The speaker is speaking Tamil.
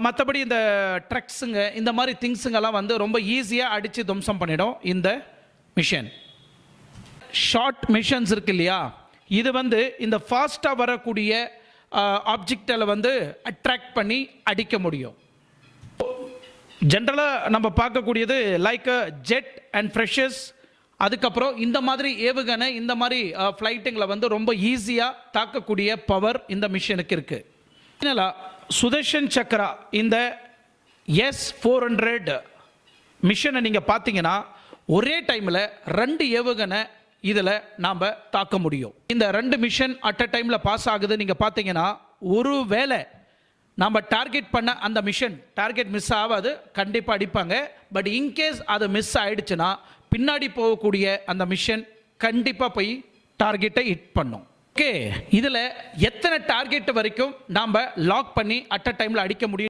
மற்றபடி இந்த ட்ரக்ஸுங்க இந்த மாதிரி திங்ஸுங்கெல்லாம் வந்து ரொம்ப ஈஸியாக அடித்து துவம்சம் பண்ணிடும் இந்த மிஷின். ஷார்ட் மிஷன்ஸ் இருக்கு இல்லையா, இது வந்து இந்த ஃபாஸ்ட்டாக வரக்கூடிய ஆப்ஜெக்டில் வந்து அட்ராக்ட் பண்ணி அடிக்க முடியும். ஜென்ரலாக நம்ம பார்க்கக்கூடியது லைக் ஜெட் அண்ட் ஃப்ரெஷஸ், அதுக்கப்புறம் இந்த மாதிரி ஏவுகணை இந்த மாதிரி ஃப்ளைட்டுங்களை வந்து ரொம்ப ஈஸியாக தாக்கக்கூடிய பவர் இந்த மிஷினுக்கு இருக்குது. சுதர்ஷன் சக்ரா இந்த S-400 மிஷனை நீங்கள் பார்த்தீங்கன்னா ஒரே டைமில் 2 ஏவுகணை இதில் நாம் தாக்க முடியும். இந்த 2 மிஷன் அட் அ டைமில் பாஸ் ஆகுது. நீங்கள் பார்த்தீங்கன்னா ஒரு வேளை நம்ம டார்கெட் பண்ண அந்த மிஷன் டார்கெட் மிஸ் ஆகாது, கண்டிப்பாக அடிப்பாங்க. பட் இன்கேஸ் அது மிஸ் ஆகிடுச்சுன்னா பின்னாடி போகக்கூடிய அந்த மிஷன் கண்டிப்பாக போய் டார்கெட்டை ஹிட் பண்ணும். ஓகே, இதில் எத்தனை டார்கெட் வரைக்கும் நாம் லாக் பண்ணி அட் அ டைமில் அடிக்க முடியும்?